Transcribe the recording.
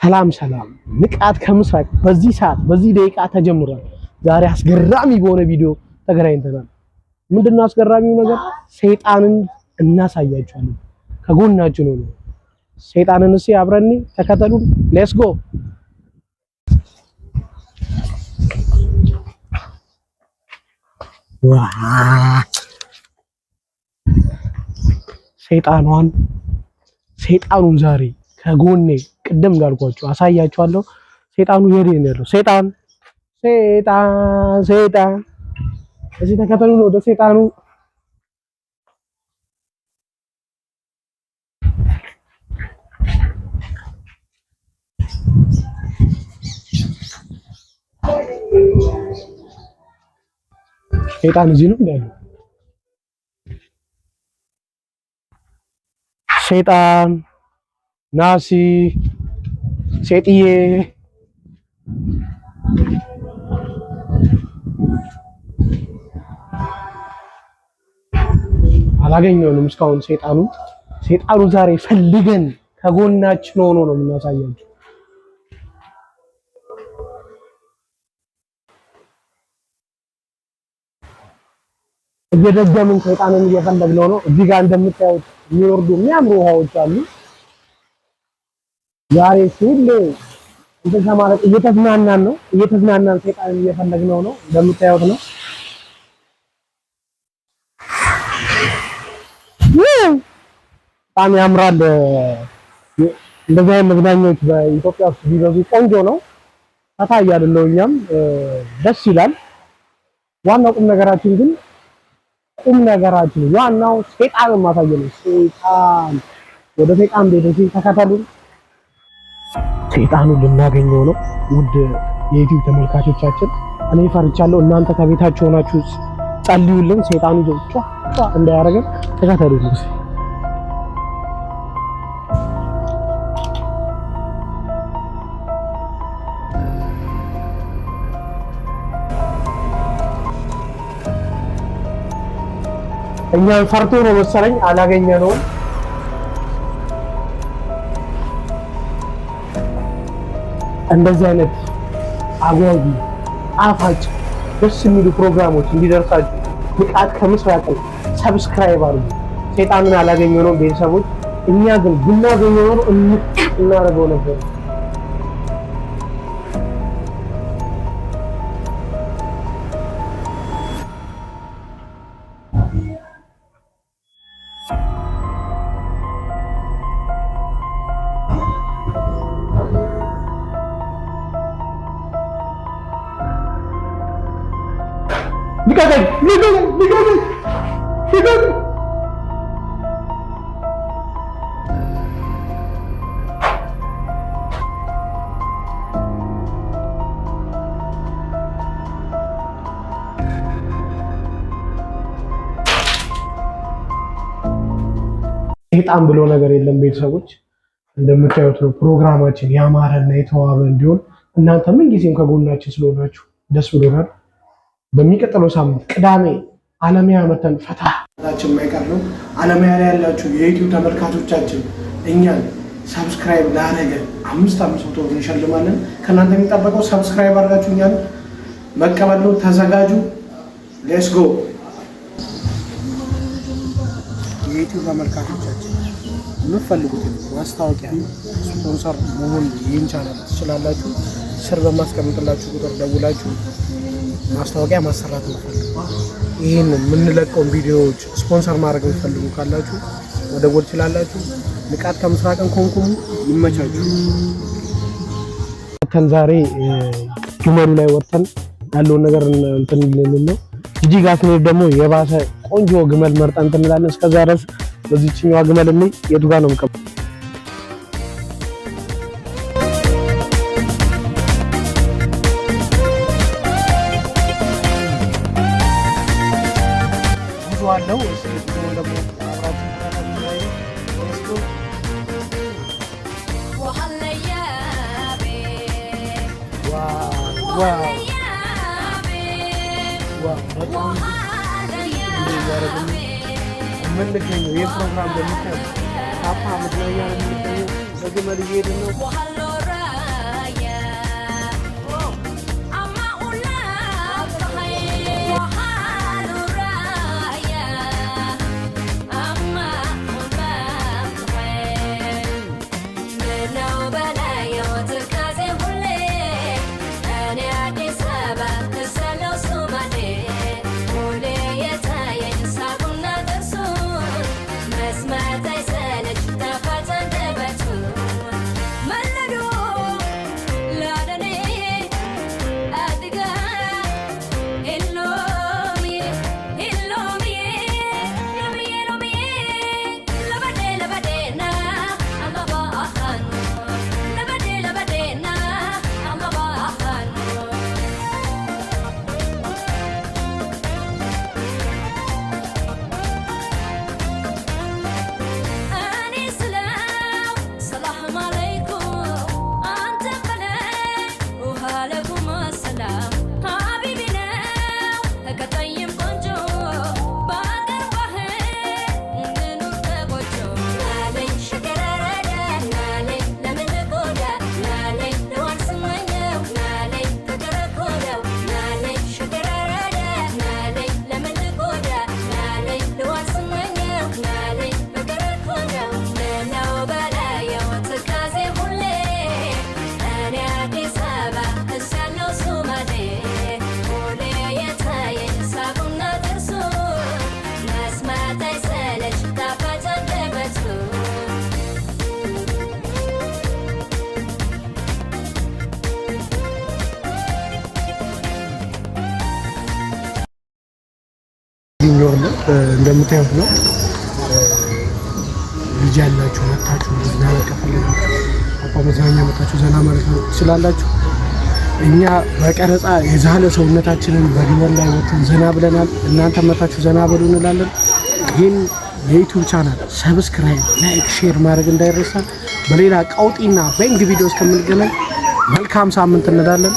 ሰላም ንቃት ከምስራቅ በዚህ ሰዓት በዚህ ደቂቃ ተጀምሯል። ዛሬ አስገራሚ በሆነ ቪዲዮ ተገናኝተናል። ምንድነው አስገራሚው ነገር? ሰይጣንን እናሳያችኋለን። ከጎናችን ነው። ሰይጣንን እስኪ አብረን ተከተሉን። ሌትስ ጎ። ሰይጣኑን ዛሬ ከጎኔ ቅድም እንዳልኳችሁ አሳያችኋለሁ። ሰይጣኑ የኔ ነው። ሰይጣን እዚህ ተከተሉን ወደ ሰይጣኑ። ሰይጣን እዚህ ነው እንዳለ ሰይጣን ናሲ ሴጥዬ አላገኘውንም እስካሁን። ሰይጣኑ ዛሬ ፈልገን ከጎናችን ሆኖ ነው የምናሳያችሁ። እየደገምን ሰይጣንን እየፈለግነው ነው። እዚህ ጋር እንደምታዩት የሚወርዱ የሚያምሩ ውሃዎች አሉ። ዛሬ ሁሌ እንትን ማለት እየተዝናናን ሰይጣንን እየፈለግነው ነው። እንደምታዩት ነው። በጣም ያምራል። እንደዚህ አይነት መዝናኛዎች በኢትዮጵያ ውስጥ ቢበዙ ቆንጆ ነው። ታታያል ነው። እኛም ደስ ይላል። ዋናው ዋናው ሰይጣንን ማሳየት ነው። ሰይጣን ወደ ሰይጣን ቤት ተከተሉን። ሰይጣኑን ልናገኘው ነው። ውድ የዩቲዩብ ተመልካቾቻችን እኔ ፈርቻለሁ። እናንተ ከቤታችሁ ሆናችሁ ጸልዩልን። ሰይጣኑ እንዳያረገን ተከተሉን። እኛን ፈርቶ ነው መሰለኝ አላገኘነውም። እንደዚህ አይነት አጓጊ ጣፋጭ ደስ የሚሉ ፕሮግራሞች እንዲደርሳችሁ ንቃት ከምስራቅ ሰብስክራይብ አድርጉ። ሰይጣንን አላገኘነውም ቤተሰቦች። እኛ ግን ብናገኘው ነው እናደርገው ነበር። ልቀቀኝ! ሰይጣን ብሎ ነገር የለም ቤተሰቦች። እንደምታዩት ነው ፕሮግራማችን ያማረና የተዋበ እንዲሆን እናንተ ምን ጊዜም ከጎናችን ስለሆናችሁ ደስ ብሎናል። በሚቀጥለው ሳምንት ቅዳሜ አለሚያ መተን ፈታችን የማይቀር ነው። አለሚያ ላይ ያላችሁ የዩቲዩብ ተመልካቾቻችን እኛን ሰብስክራይብ ላደረገ 500 ብር እንሸልማለን። ከእናንተ የሚጠበቀው ሰብስክራይብ አድርጋችሁ እኛን መቀበል ነው። ተዘጋጁ። ሌትስ ጎ። የዩቲዩብ ተመልካቾቻችን የምትፈልጉት ማስታወቂያ ስፖንሰር መሆን ይህን ቻናል ትችላላችሁ። ስር በማስቀምጥላችሁ ቁጥር ደውላችሁ ማስታወቂያ ማሰራት ነው። ይሄን የምንለቀው ቪዲዮዎች ስፖንሰር ማድረግ የምትፈልጉ ካላችሁ መደወል ትችላላችሁ። ንቃት ከምስራቅን ኮንኩሙ ይመቻችሁ። ዛሬ ግመሉ ላይ ወጥተን ያለውን ነገር እንትን ልንል ነው። እዚህ ጋር ስንሄድ ደግሞ የባሰ ቆንጆ ግመል መርጠን እንትን እንላለን። እስከዛ ድረስ በዚህኛው ግመል ላይ የቱ ጋር ነው የምቀበለው? ዋለው እሱ ደግሞ አብራችሁ የምንገኘው ይህ ፕሮግራም በሚካሄድ ታፓ መዝናኛ የምንገኘው በግመል እየሄድን ነው። እንደምታዩት ነው። ልጅ ያላችሁ መታችሁ ዘና ከፈለጋችሁ አባ መዝናኛ መታችሁ ዘና ማለት ነው ትችላላችሁ። እኛ በቀረጻ የዛለ ሰውነታችንን በግመል ላይ ወጥተን ዘና ብለናል። እናንተ መታችሁ ዘና በሉ እንላለን። ይህን የዩቲዩብ ቻናል ሰብስክራይብ፣ ላይክ፣ ሼር ማድረግ እንዳይረሳ። በሌላ ቀውጢና በእንግ ቪዲዮ እስከምንገናኝ መልካም ሳምንት እንላለን።